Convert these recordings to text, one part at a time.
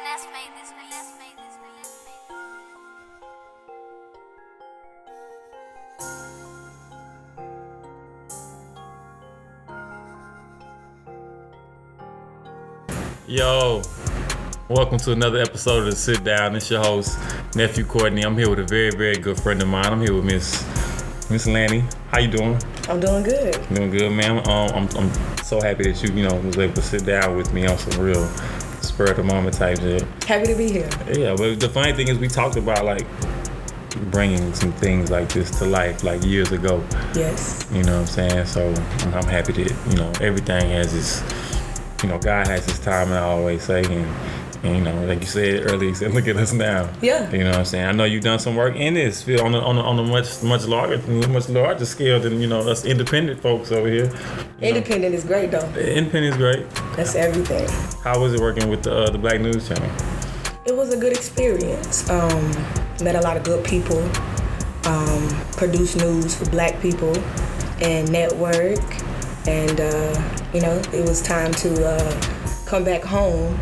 Yo, welcome to another episode of The Sit Down. It's your host, Nefew Courtenay. I'm here with a very, very good friend of mine. I'm here with Miss Lanny. How you doing? I'm doing good. Doing good, man. I'm so happy that you was able to sit down with me on some real spur of the moment type shit. Happy to be here. Yeah, but the funny thing is we talked about like bringing some things like this to life like years ago. Yes. You know what I'm saying? So I'm happy that, everything has its, God has his time, and I always say, and like you said earlier, you said, look at us now. Yeah. You know what I'm saying? I know you've done some work in this field on a much larger scale than, us independent folks over here. Independent is great though. Independent is great. That's everything. How was it working with the Black News Channel? It was a good experience. Met a lot of good people. Produced news for Black people and network. And, it was time to come back home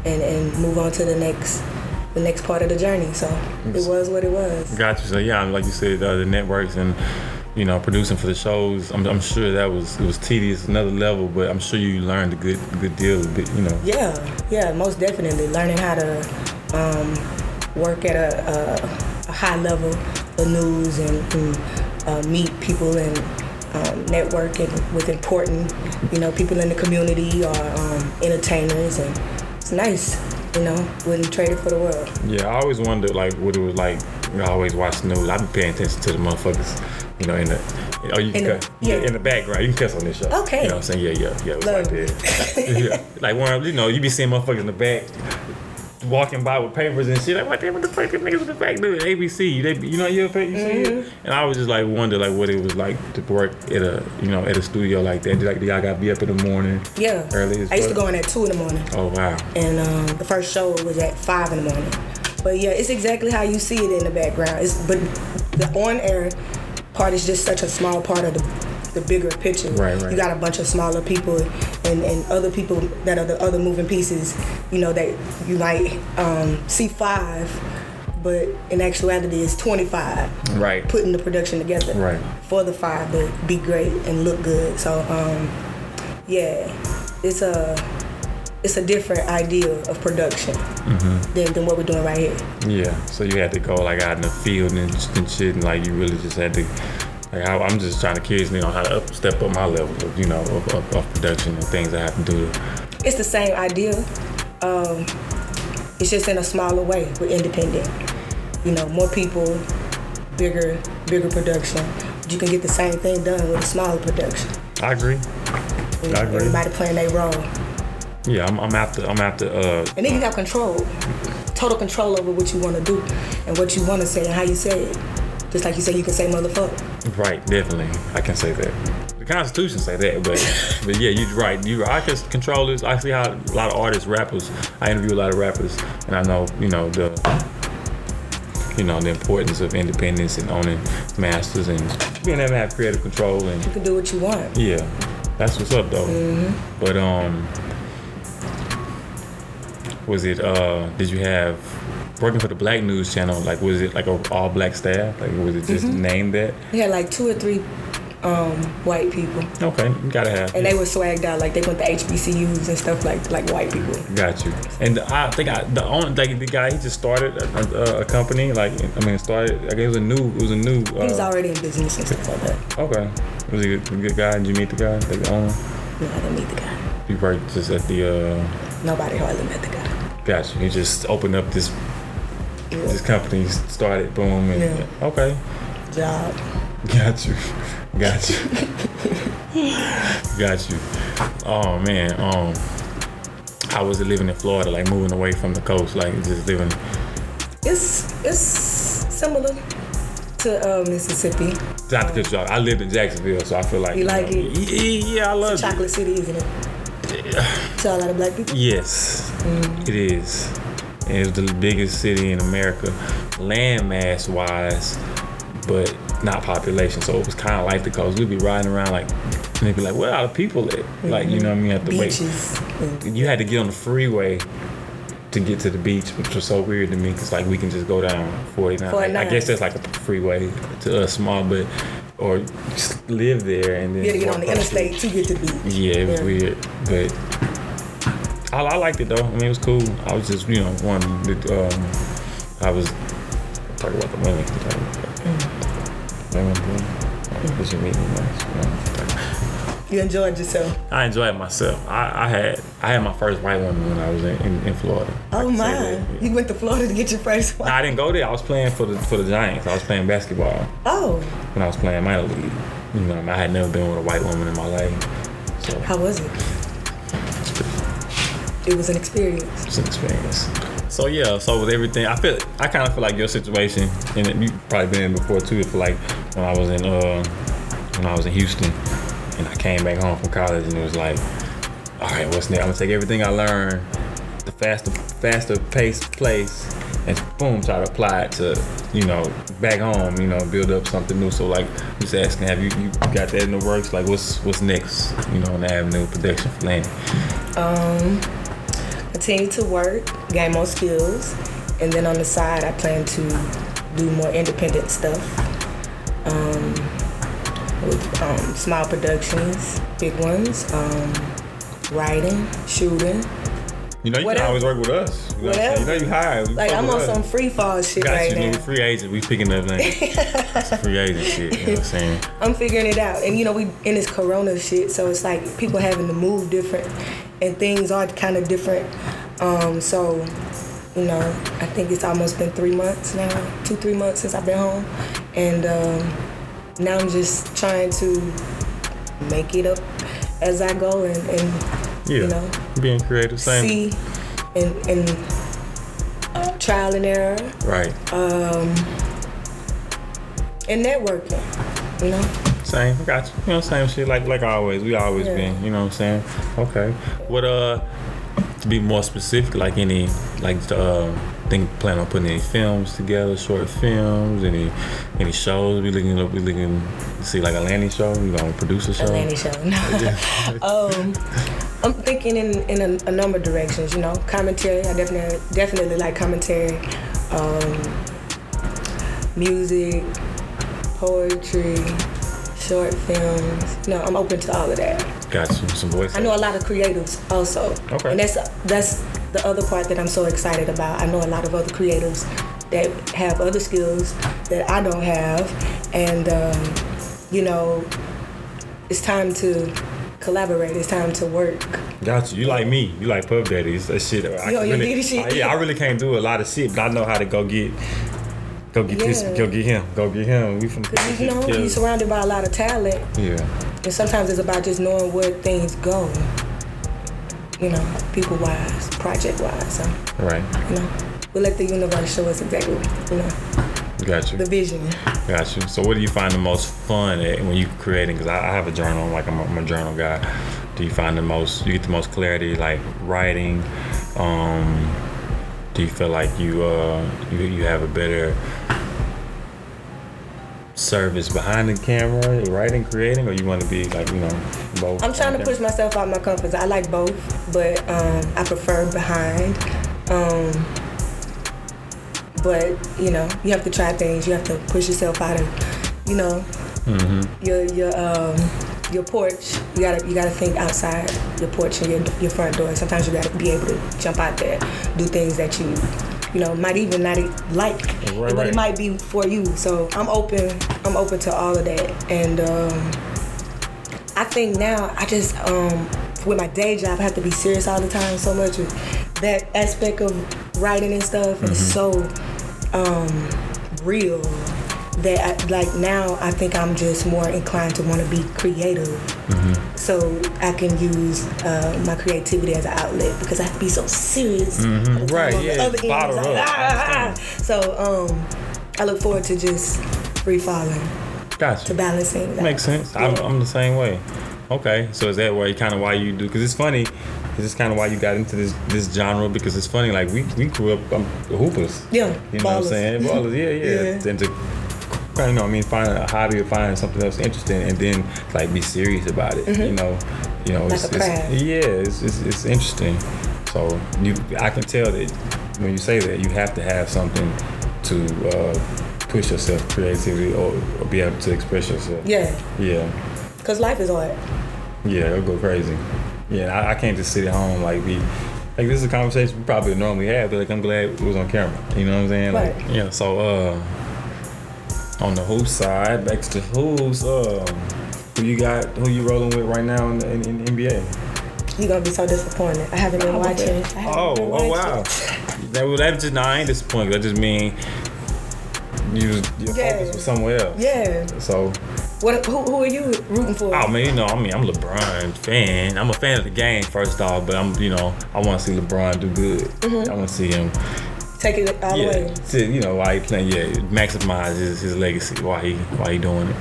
and move on to the next part of the journey. So it was what it was. Gotcha. So yeah, like you said, the networks and, producing for the shows, I'm sure it was tedious, another level, but I'm sure you learned a good deal of it, Yeah, most definitely. Learning how to work at a high level of news and meet people and networking with important, people in the community or entertainers, and it's nice, wouldn't trade it for the world. Yeah, I always wondered like what it was like. I always watch the news. I be paying attention to the motherfuckers, in the background. You can cuss on this show. Okay. You know what I'm saying? Yeah. It's Love like that. Yeah. Like when you be seeing motherfuckers in the back walking by with papers and shit. Like, what the fuck these niggas in the back doing? ABC, you ever see it? And I was just like wonder like what it was like to work at a studio like that. Like, do y'all got to be up in the morning? Yeah. Early as I used to go in at 2 a.m. Oh wow. And the first show was at 5 a.m. But yeah, it's exactly how you see it in the background. But the on-air part is just such a small part of the bigger picture. Right. You got a bunch of smaller people and other people that are the other moving pieces, that you might see 5, but in actuality it's 25. Right. Putting the production together. Right. For the 5 to be great and look good. So it's a different idea of production than what we're doing right here. Yeah. So you had to go like out in the field and shit, and like you really just had to. Like I'm just trying to curious on how to step up my level of, of production and things I have to do. It's the same idea. It's just in a smaller way with independent. More people, bigger production. You can get the same thing done with a smaller production. I agree. Everybody playing their role. Yeah, I'm after. And then you have control, total control over what you want to do and what you want to say and how you say it. Just like you say, you can say motherfucker. Right, definitely. I can say that. The Constitution say that, but yeah, you're right. I can control this. I see how a lot of artists, rappers. I interview a lot of rappers, and I know the importance of independence and owning masters and being able to have creative control and you can do what you want. Yeah, that's what's up though. But was it? Did you have? Working for the Black News Channel, like was it like an all Black staff? Like was it just named that? We had like 2 or 3 white people. Okay, you gotta have. And they were swagged out, like they went to HBCUs and stuff like white people. Got you. And I think the guy he just started a company. Started. I guess it was a new. He was already in business and stuff like that. Okay. Was he a good guy? Did you meet the guy? The owner? No, I didn't meet the guy. You worked just at the. Nobody hardly met the guy. Got you. He just opened up this. Yeah. This company started, boom, and okay. Job. Got you. Oh man, how was it living in Florida? Like moving away from the coast, like just living. It's similar to Mississippi. Not to cut you off. I lived in Jacksonville, so I feel like you like it. Yeah, I love it. It's a chocolate city, isn't it? To a lot of Black people. Yes, it is. And it was the biggest city in America, landmass wise, but not population. So it was kind of like the coast. We'd be riding around and they'd be like, where are the people at? Like, you know what I mean? You have to beaches. wait. You had to get on the freeway to get to the beach, which was so weird to me because like we can just go down 49. I guess that's like a freeway to us, small, but or just live there and then you had to get on the interstate to get to the beach. Yeah, it was weird, but I liked it though. I mean, it was cool. I was just I was talking about the women. What you mean? You enjoyed yourself. I enjoyed myself. I had my first white woman when I was in Florida. Oh my! You went to Florida to get your first white? Nah, I didn't go there. I was playing for the Giants. I was playing basketball. Oh. When I was playing minor league, I had never been with a white woman in my life. So how was it? It was an experience. It was an experience. So yeah, so with everything, I kind of feel like your situation, and you probably been in before too. For like when I was in Houston, and I came back home from college, and it was like, all right, what's next? I'm gonna take everything I learned, the faster paced place, and boom, try to apply it to back home, build up something new. So like, just asking, have you got that in the works? Like, what's next? On the avenue of production for Lanny? Continue to work, gain more skills, and then on the side, I plan to do more independent stuff with small productions, big ones, writing, shooting. You can always work with us. Whatever. You hire. Like I'm on some free fall shit right now. Free agent. We picking up some free agent shit. You know what I'm saying? I'm figuring it out, and we in this Corona shit, so it's like people having to move different, and things are kind of different. So, I think it's almost been 3 months now, 2-3 months since I've been home, and now I'm just trying to make it up as I go, and being creative, same. See, and trial and error, right? And networking, Same, I got you. Same shit like always. We always been. You know what I'm saying? Okay. What to be more specific, like any plan on putting any films together, short films, any shows? We looking to see like a Lanny show. We gonna produce a show. A Lanny show. No. I'm thinking in a number of directions. Commentary. I definitely like commentary. Music, poetry, short films. I'm open to all of that. Got you. Some voice. I know a lot of creatives also. Okay. And that's the other part that I'm so excited about. I know a lot of other creatives that have other skills that I don't have, and it's time to collaborate. It's time to work. Got you. You like me. You like Puff Daddy. That shit. I really can't do a lot of shit, but I know how to go get this. Go get him. We from. You're surrounded by a lot of talent. Yeah. And sometimes it's about just knowing where things go. People wise, project wise. So, right. We'll let the universe show us exactly. Got you. The vision. Got you. So what do you find the most fun at when you creating? Because I have a journal. Like I'm a journal guy. Do you find you get the most clarity like writing? Do you feel like you have a better service behind the camera, writing, creating, or you want to be like both? I'm trying to push myself out of my comfort zone. I like both, but I prefer behind. But you have to try things. You have to push yourself out of your porch. You gotta think outside your porch and your front door. Sometimes you gotta be able to jump out there, do things that you might even not like, but it might be for you. So I'm open to all of that. And I think now I just with my day job, I have to be serious all the time so much with that aspect of writing and stuff, and it's so real that now I think I'm just more inclined to want to be creative, so I can use my creativity as an outlet, because I have to be so serious. Right, yeah. Bottle up. So I look forward to just free falling. Gotcha. To balancing. Makes sense. Yeah. I'm the same way. Okay, so is that why you do? Because it's funny. Is this kind of why you got into this genre? Because it's funny. Like we grew up hoopers. Yeah. You know what I'm saying? Ballers. Yeah. And to find a hobby or find something else interesting, and then like be serious about it. Like it's a craft. It's interesting. So I can tell that when you say that, you have to have something to push yourself, creativity, or be able to express yourself. Yeah. Yeah. Because life is art. Yeah, it'll go crazy. Yeah, I can't just sit at home like this is a conversation we probably normally have, but like I'm glad it was on camera. You know what I'm saying? Right. Like, yeah. So on the Hoops side, back to the Hoops. Who you rolling with right now in the NBA? You're gonna be so disappointed. I haven't been watching. Oh wow. That just I ain't disappointed. That just mean your focus was somewhere else. Yeah. So who are you rooting for? Oh man, I'm a LeBron fan. I'm a fan of the game first off, but I want to see LeBron do good. Mm-hmm. I want to see him take it all the way. While he playing, maximize his legacy while he doing it.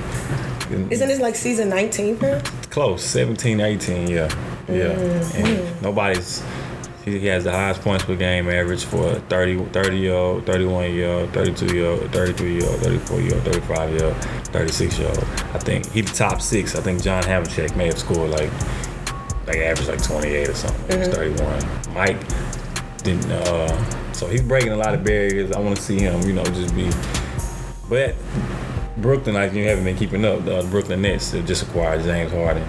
Isn't this like season 19 for him? Close, 17, 18, yeah. Mm-hmm. And he has the highest points per game average for a 30-year-old, 31-year-old, 32-year-old, 33-year-old, 34-year-old, 35-year-old, 36-year-old. I think he's the top 6. I think John Havlicek may have scored like average like 28 or something. He's 31. Mike didn't. So he's breaking a lot of barriers. I want to see him, just be. But Brooklyn, you haven't been keeping up. The Brooklyn Nets just acquired James Harden.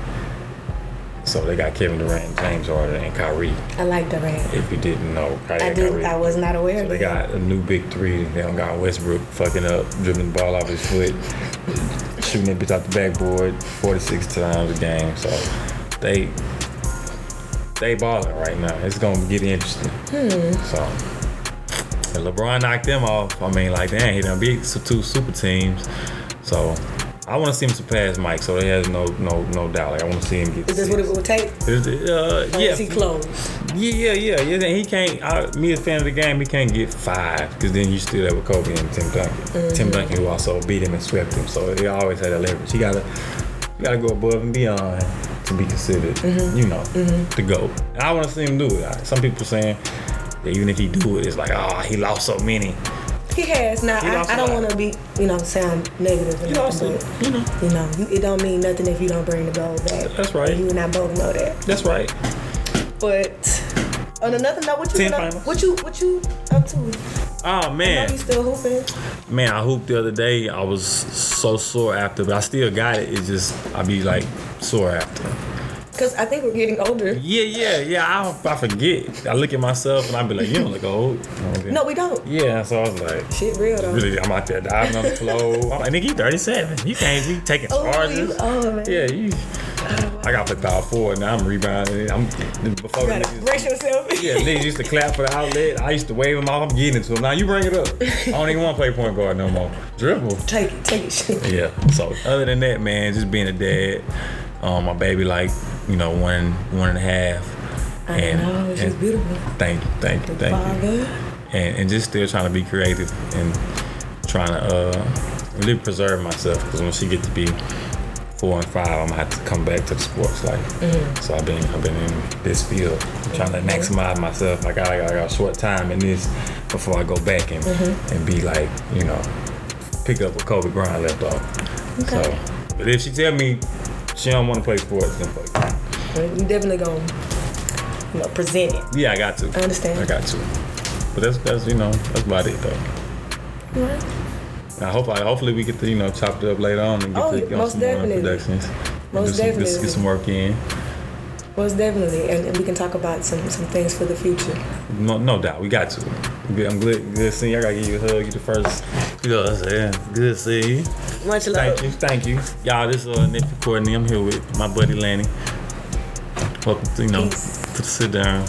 So they got Kevin Durant, James Harden, and Kyrie. I like Durant. If you didn't know, Kyrie. I was not aware of that. So they got a new big three. They don't got Westbrook fucking up, dribbling the ball off his foot, shooting that bitch out the backboard 46 times a game. So they balling right now. It's gonna get interesting. So and LeBron knocked them off. I mean, he done beat 2 super teams. So I want to see him surpass Mike, so there has no doubt. I want to see him get. Is this what it would take? Yeah. Is he close? Yeah. And he can't. Me as a fan of the game, he can't get 5 because then you still have with Kobe and Tim Duncan. Mm-hmm. Tim Duncan who also beat him and swept him, so he always had that leverage. You gotta go above and beyond to be considered, the GOAT. And I want to see him do it. Some people saying that even if he do it, it's like, he lost so many. He has. Now, I don't want to be, sound negative. He lost it. It don't mean nothing if you don't bring the gold back. That's right. And you and I both know that. That's right. But on another note, what you up to? Oh man. You still hooping? Man, I hooped the other day. I was so sore after, but I still got it. It's just I be like sore after. Because I think we're getting older. Yeah. I forget. I look at myself and I be like, you don't look old. No, we don't. Yeah, so I was like, shit real though. Really, I'm out there diving on the floor. I'm like, nigga, you 37. You can't be taking charges. Man. Yeah, I got to play power forward now. I'm rebounding. Before you gotta brace yourself. Yeah, niggas used to clap for the outlet. I used to wave them off. I'm getting it to them. Now you bring it up. I don't even want to play point guard no more. Dribble. Take it. Yeah. So other than that, man, just being a dad. My baby like, 1.5. I know, she's beautiful. Thank you. And just still trying to be creative and trying to really preserve myself because when she get to be 4 and 5, I'm gonna have to come back to the sports life. Mm-hmm. So I've been in this field. I'm trying to maximize myself. I got a short time in this before I go back and be like, pick up where Kobe Bryant left off. Okay. So, but if she tell me she don't want to play sports, then play. You definitely gonna, present it. Yeah, I got to. I understand. I got to. But that's about it though. Right. Now, hopefully we get to chop it up later on and get to most some definitely. more productions. Most definitely. Get some work in. Most definitely, and we can talk about some things for the future. No doubt, we got to. I'm good seeing you. I gotta give you a hug. You the first. Good seeing you. Much love. Thank you. Y'all, this is Nefew Courtenay. I'm here with my buddy Lanny. Welcome to, to the sit down.